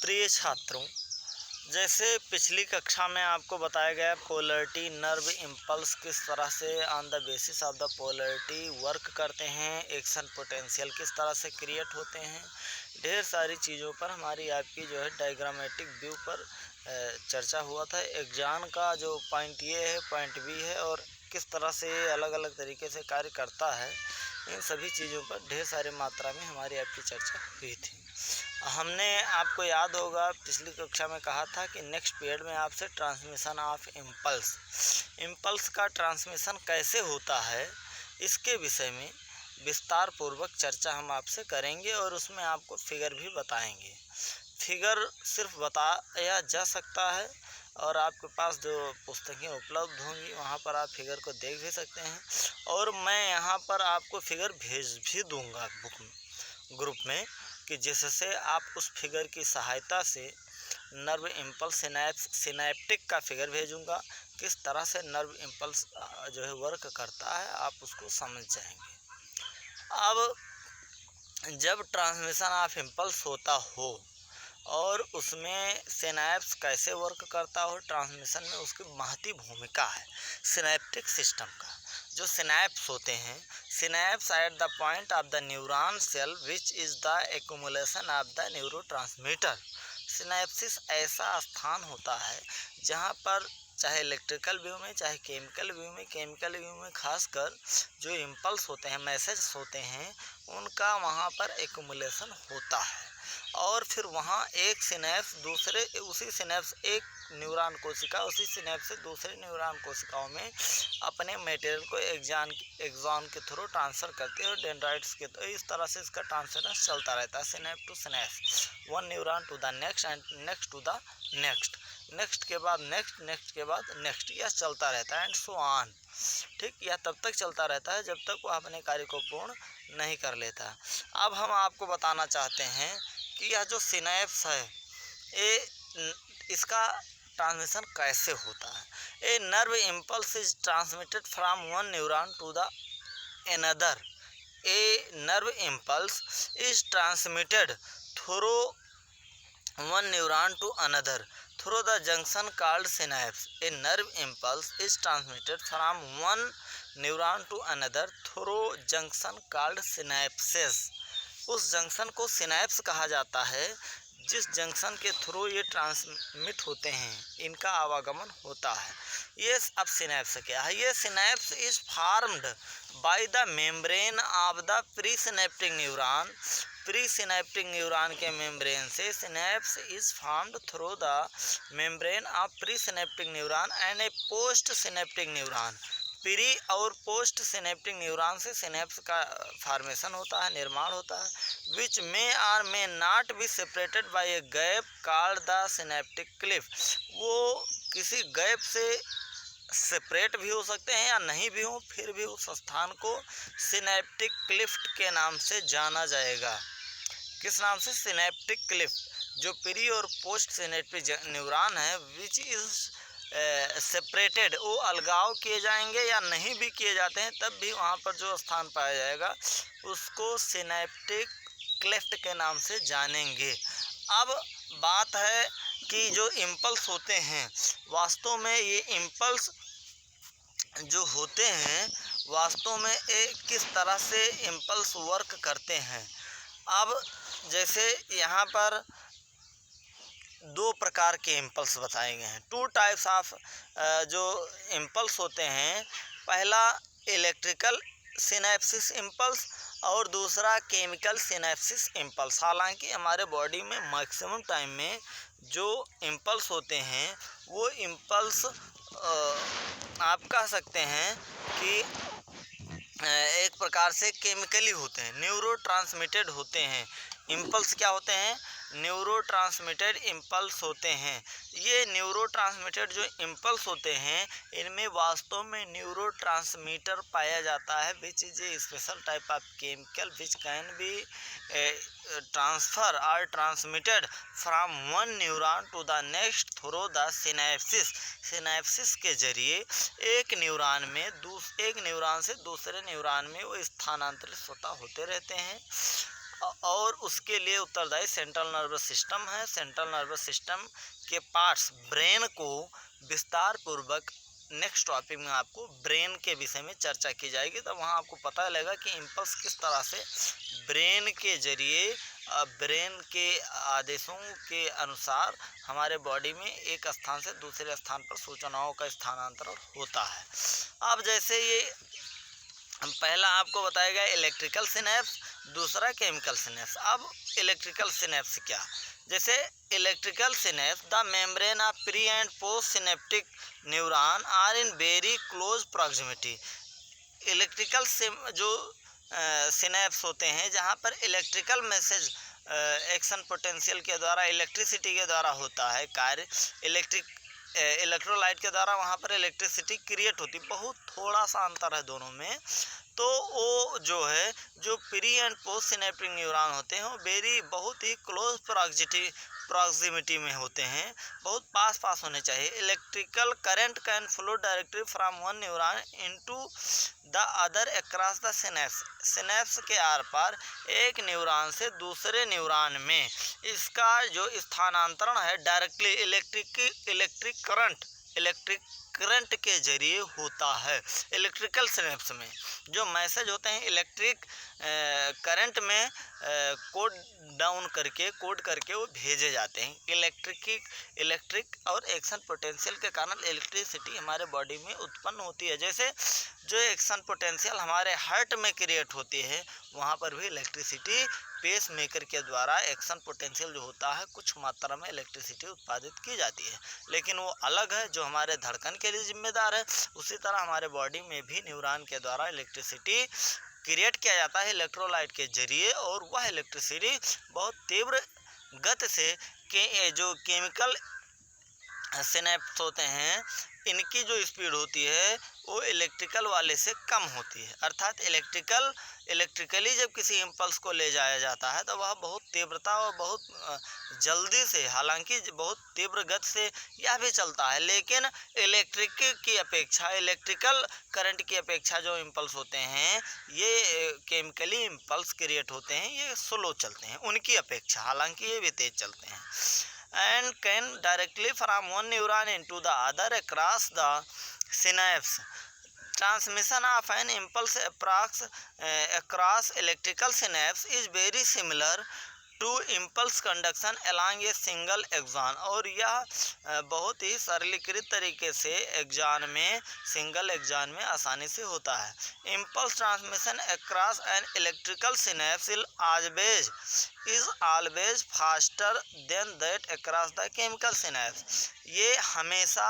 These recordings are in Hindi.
प्रिय छात्रों, जैसे पिछली कक्षा में आपको बताया गया पोलैरिटी नर्व इम्पल्स किस तरह से on the basis of the polarity work करते हैं, एक्शन पोटेंशियल किस तरह से क्रिएट होते हैं, ढेर सारी चीज़ों पर हमारी आपकी जो है डायग्रामेटिक व्यू पर चर्चा हुआ था। एग्जाम का जो पॉइंट ये है, पॉइंट बी है और किस तरह से अलग अलग तरीके से कार्य करता है, इन सभी चीज़ों पर ढेर सारी मात्रा में हमारी आपकी चर्चा हुई थी। हमने आपको याद होगा पिछली कक्षा में कहा था कि नेक्स्ट पीरियड में आपसे ट्रांसमिशन ऑफ इम्पल्स का ट्रांसमिशन कैसे होता है, इसके विषय में विस्तार पूर्वक चर्चा हम आपसे करेंगे और उसमें आपको फिगर भी बताएंगे। फिगर सिर्फ बताया जा सकता है और आपके पास जो पुस्तकें उपलब्ध होंगी वहाँ पर आप फिगर को देख भी सकते हैं और मैं यहाँ पर आपको फिगर भेज भी दूँगा ग्रुप में, कि जिससे आप उस फिगर की सहायता से नर्व इम्पल्स सिनैप्टिक का फिगर भेजूंगा, किस तरह से नर्व इम्पल्स जो है वर्क करता है आप उसको समझ जाएंगे। अब जब ट्रांसमिशन ऑफ इम्पल्स होता हो और उसमें सिनैप्स कैसे वर्क करता हो, ट्रांसमिशन में उसकी महती भूमिका है सिनैप्टिक सिस्टम का। जो सिनैप्स होते हैं, synapse at the point of the neuron cell which is the accumulation of the neurotransmitter. Synapsis ऐसा स्थान होता है जहाँ पर चाहे इलेक्ट्रिकल व्यू में चाहे केमिकल व्यू में खासकर जो इम्पल्स होते हैं, मैसेज होते हैं, उनका वहाँ पर एक्यूमुलेशन होता है और फिर वहाँ एक सिनैप्स दूसरे उसी सिनैप्स एक न्यूरॉन कोशिका उसी सिनैप्स से दूसरे न्यूरॉन कोशिकाओं में अपने मटेरियल को एक्सॉन के थ्रू ट्रांसफ़र करते हैं और डेंड्राइट्स के, तो इस तरह से इसका ट्रांसफरेंस चलता रहता है synapse to synapse, one neuron to the next and next to the next, next के बाद नेक्स्ट, नेक्स्ट के बाद नेक्स्ट, यह चलता रहता है एंड सो ऑन। ठीक, यह तब तक चलता रहता है जब तक वह अपने कार्य को पूर्ण नहीं कर लेता। अब हम आपको बताना चाहते हैं कि यह जो सिनैप्स है ये इसका ट्रांसमिशन कैसे होता है। A nerve impulse is transmitted from one neuron to the another. A nerve impulse is transmitted through one neuron to another through the junction called synapse. A nerve impulse is transmitted from one neuron to another through junction called synapses. उस जंक्शन को सिनैप्स कहा जाता है जिस जंक्शन के थ्रू ये ट्रांसमिट होते हैं, इनका आवागमन होता है। ये अब सिनैप्स क्या है? ये synapse is formed by the membrane of the pre synaptic neuron. Pre synaptic neuron के मेम्ब्रेन से synapse is formed through the membrane of pre synaptic neuron and a post synaptic neuron. Pre और पोस्ट सिनैप्टिक न्यूरॉन से सिनैप्स का फॉर्मेशन होता है, निर्माण होता है, which may or may not be separated by a gap called the synaptic cleft. वो किसी गैप से सेपरेट भी हो सकते हैं या नहीं भी हो, फिर भी उस स्थान को सिनैप्टिक क्लिफ्ट के नाम से जाना जाएगा। किस नाम से? Synaptic Clift. जो प्री और पोस्ट सिनैप्टिक न्यूरॉन है विच इज सेपरेटेड, वो अलगाव किए जाएंगे या नहीं भी किए जाते हैं, तब भी वहाँ पर जो स्थान पाया जाएगा उसको सिनैप्टिक क्लेफ्ट के नाम से जानेंगे। अब बात है कि जो इम्पल्स होते हैं, वास्तव में ये इम्पल्स जो होते हैं वास्तव में किस तरह से इम्पल्स वर्क करते हैं। अब जैसे यहाँ पर दो प्रकार के इम्पल्स बताए गए हैं, टू टाइप्स ऑफ जो इम्पल्स होते हैं। पहला इलेक्ट्रिकल सिनैप्सिस इम्पल्स और दूसरा केमिकल सिनैप्सिस इम्पल्स। हालांकि हमारे बॉडी में मैक्सिमम टाइम में जो इम्पल्स होते हैं वो इम्पल्स आप कह सकते हैं कि एक प्रकार से केमिकली होते हैं, न्यूरोट्रांसमिटेड होते हैं। इम्पल्स क्या होते हैं? न्यूरोट्रांसमिटेड इम्पल्स होते हैं। ये न्यूरोट्रांसमिटेड जो इम्पल्स होते हैं इनमें वास्तव में न्यूरोट्रांसमीटर पाया जाता है which is a special type of chemical which can be transfer और transmitted from one neuron to the next through the synapsis. Synapsis के जरिए एक न्यूरॉन से दूसरे न्यूरॉन में वो स्थानांतरित स्वतः होते रहते हैं और उसके लिए उत्तरदायी सेंट्रल नर्वस सिस्टम है। सेंट्रल नर्वस सिस्टम के पार्ट्स ब्रेन को विस्तार पूर्वक नेक्स्ट टॉपिक में आपको ब्रेन के विषय में चर्चा की जाएगी, तब वहाँ आपको पता लगेगा कि इम्पल्स किस तरह से ब्रेन के जरिए ब्रेन के आदेशों के अनुसार हमारे बॉडी में एक स्थान से दूसरे स्थान पर सूचनाओं का स्थानांतरण होता है। अब जैसे ये पहला आपको बताया गया इलेक्ट्रिकल सिनेप्स, दूसरा केमिकल सिनेप्स। अब इलेक्ट्रिकल सिनेप्स क्या, जैसे electrical synapse the membrane of pre and post synaptic neuron are in very close proximity. Electrical जो सिनेप्स होते हैं जहाँ पर इलेक्ट्रिकल मैसेज एक्शन पोटेंशियल के द्वारा इलेक्ट्रिसिटी के द्वारा होता है कार्य, इलेक्ट्रोलाइट के द्वारा वहाँ पर इलेक्ट्रिसिटी क्रिएट होती, बहुत थोड़ा सा अंतर है दोनों में। तो वो जो है जो pre and post synaptic neuron होते हैं वो वेरी बहुत ही क्लोज प्रॉक्सिमिटी में होते हैं, बहुत पास होने चाहिए। Electrical current can flow directly from one neuron into the other across the synapse. Synapse के आर पार एक न्यूरॉन से दूसरे न्यूरॉन में इसका जो स्थानांतरण है डायरेक्टली इलेक्ट्रिक करंट के जरिए होता है। इलेक्ट्रिकल सिनेप्स में जो मैसेज होते हैं इलेक्ट्रिक करंट में कोड करके वो भेजे जाते हैं। इलेक्ट्रिक और एक्शन पोटेंशियल के कारण इलेक्ट्रिसिटी हमारे बॉडी में उत्पन्न होती है। जैसे जो एक्शन पोटेंशियल हमारे हार्ट में क्रिएट होती है वहाँ पर भी इलेक्ट्रिसिटी पेस मेकर के द्वारा एक्शन पोटेंशियल जो होता है कुछ मात्रा में इलेक्ट्रिसिटी उत्पादित की जाती है, लेकिन वो अलग है जो हमारे धड़कन के लिए जिम्मेदार है। उसी तरह हमारे बॉडी में भी न्यूरॉन के द्वारा इलेक्ट्रिसिटी क्रिएट किया जाता है इलेक्ट्रोलाइट के जरिए, और वह इलेक्ट्रिसिटी बहुत तीव्र गति से जो केमिकल सिनेप्स होते हैं इनकी जो स्पीड होती है वो इलेक्ट्रिकल वाले से कम होती है। अर्थात इलेक्ट्रिकली जब किसी इम्पल्स को ले जाया जाता है तो वह बहुत तीव्रता और बहुत जल्दी से, हालांकि बहुत तीव्र गति से यह भी चलता है, लेकिन इलेक्ट्रिकल करंट की अपेक्षा जो इम्पल्स होते हैं ये केमिकली इम्पल्स क्रिएट होते हैं, ये स्लो चलते हैं उनकी अपेक्षा, हालांकि ये भी तेज चलते हैं। And can directly from one neuron into the other across the synapse. Transmission of an impulse across electrical synapse is very similar to impulse conduction along a single axon, और यह बहुत ही सरलीकृत तरीके से सिंगल एक्सॉन में आसानी से होता है। Impulse transmission across an electrical synapse is always faster than that across the chemical synapse. ये हमेशा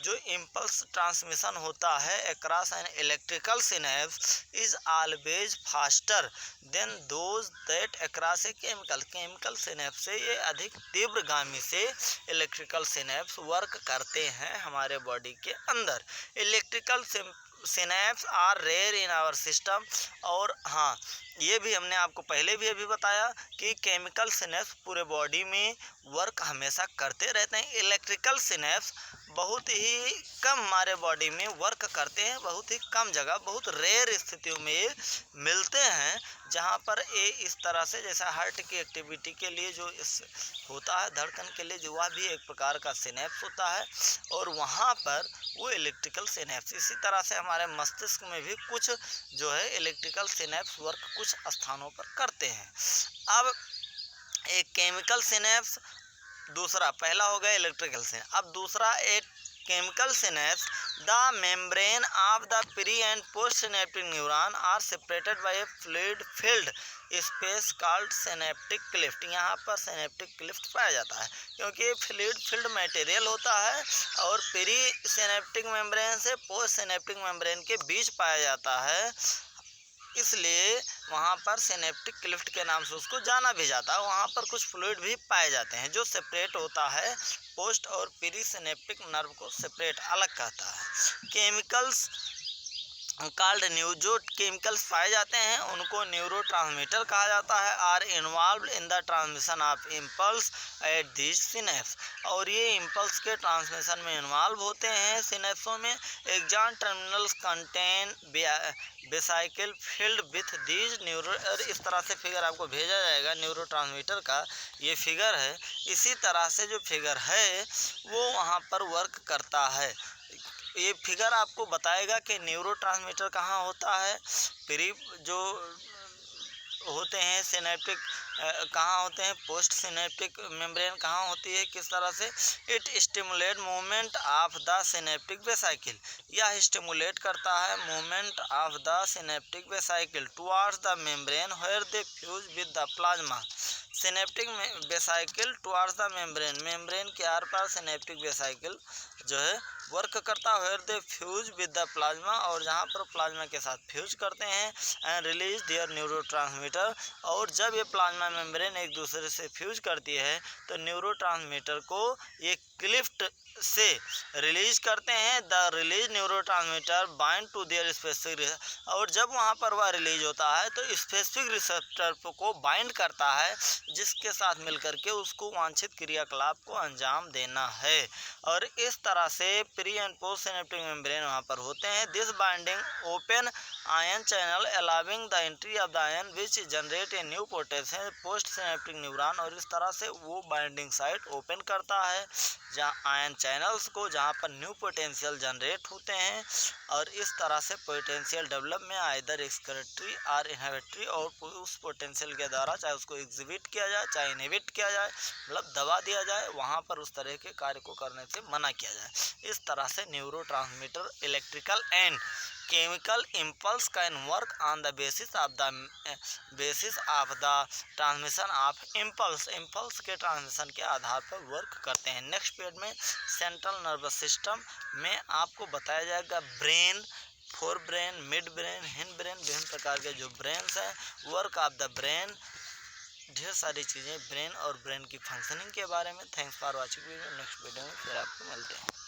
जो इम्पल्स ट्रांसमिशन होता है across an electrical synapse is always faster than those that across a chemical synapse से ये अधिक तीव्रगामी से इलेक्ट्रिकल सिनेप्स वर्क करते हैं हमारे बॉडी के अंदर। Electrical synapse are rare in our system, और हाँ ये भी हमने आपको पहले भी अभी बताया कि केमिकल सिनेप्स पूरे बॉडी में वर्क हमेशा करते रहते हैं। इलेक्ट्रिकल सिनेप्स बहुत ही कम हमारे बॉडी में वर्क करते हैं, बहुत ही कम जगह, बहुत रेयर स्थितियों में ये मिलते हैं, जहाँ पर ये इस तरह से जैसा हार्ट की एक्टिविटी के लिए जो होता है, धड़कन के लिए जो वह भी एक प्रकार का सिनेप्स होता है, और वहाँ पर वो इलेक्ट्रिकल सिनेप्स, इसी तरह से हमारे मस्तिष्क में भी कुछ जो है इलेक्ट्रिकल सिनेप्स वर्क कुछ स्थानों पर करते हैं। अब एक केमिकल सिनेप्स, दूसरा पहला हो गया इलेक्ट्रिकल सिनेप्स, अब दूसरा एक chemical synapse. The membrane of the pre and post synaptic neuron are separated by a fluid filled space called synaptic cleft. यहाँ पर सिनेप्टिक क्लिफ्ट पाया जाता है क्योंकि ये फ्लूइड फिल्ड मटेरियल होता है और प्री सिनेप्टिक मेम्ब्रेन से पोस्ट सिनेप्टिक मेम्ब्रेन के बीच पाया जाता है, इसलिए वहाँ पर सिनेप्टिक क्लिफ्ट के नाम से उसको जाना भी जाता है। वहाँ पर कुछ फ्लूइड भी पाए जाते हैं जो सेपरेट होता है, पोस्ट और प्री सिनेप्टिक नर्व को सेपरेट अलग करता है। केमिकल्स कॉल्ड न्यू जो केमिकल्स पाए जाते हैं उनको न्यूरोट्रांसमीटर कहा जाता है, are involved in the transmission of impulse at this synapse. और ये इम्पल्स के ट्रांसमिशन में इन्वॉल्व होते हैं सिनेप्सों में। Exam terminals contain vesicle field with these neuro. और इस तरह से फिगर आपको भेजा जाएगा न्यूरोट्रांसमीटर का, ये फिगर है। इसी तरह से जो फिगर है वो वहाँ पर वर्क करता है। ये फिगर आपको बताएगा कि न्यूरोट्रांसमीटर कहाँ होता है, प्री जो होते हैं सिनेप्टिक कहाँ होते हैं, पोस्ट सिनेप्टिक मेम्ब्रेन कहाँ होती है, किस तरह से। It stimulate movement of the synaptic vesicle, यह स्टिमुलेट करता है movement of the synaptic vesicle towards the membrane where they fuse with the plasma. Synaptic vesicle towards the membrane, membrane के आर पार सिनेप्टिक वेसाइकिल जो है वर्क करता है where they fuse with the plasma, और जहाँ पर प्लाज्मा के साथ फ्यूज करते हैं, एंड रिलीज देयर न्यूरोट्रांसमीटर। और जब ये प्लाज्मा मेम्ब्रेन एक दूसरे से फ्यूज करती है तो न्यूरोट्रांसमीटर को ये क्लिफ्ट से रिलीज करते हैं। The release neurotransmitter bind to their specific, और जब वहाँ पर वह रिलीज होता है तो स्पेसिफिक रिसेप्टर को बाइंड करता है, जिसके साथ मिलकर के उसको वांछित क्रियाकलाप को अंजाम देना है। और इस तरह से pre and post synaptic membrane वहाँ पर होते हैं। This binding open ion channel allowing the entry of the ion which generate a new potential post synaptic neuron. और इस तरह से वो बाइंडिंग साइट ओपन करता है जहाँ आयन चैनल्स को, जहाँ पर न्यू पोटेंशियल जनरेट होते हैं। और इस तरह से पोटेंशियल डेवलप में आइदर एक्सक्रिटरी और इनहिबिटरी, और उस पोटेंशियल के द्वारा चाहे उसको एग्जिबिट किया जाए चाहे इनहिबिट किया जाए, मतलब दबा दिया जाए, वहाँ पर उस तरह के कार्य को करने से मना किया जाए। इस तरह से neurotransmitter electrical and chemical impulse can work on the basis of the transmission of impulse के ट्रांसमिशन के आधार पर वर्क करते हैं। नेक्स्ट पीरियड में सेंट्रल नर्वस सिस्टम में आपको बताया जाएगा brain, fore brain, mid brain, hind brain, विभिन्न प्रकार के जो ब्रेन्स हैं, वर्क ऑफ द ब्रेन, ढेर सारी चीज़ें ब्रेन और ब्रेन की फंक्शनिंग के बारे में। Thanks for watching video. Next video में फिर आपको मिलते हैं।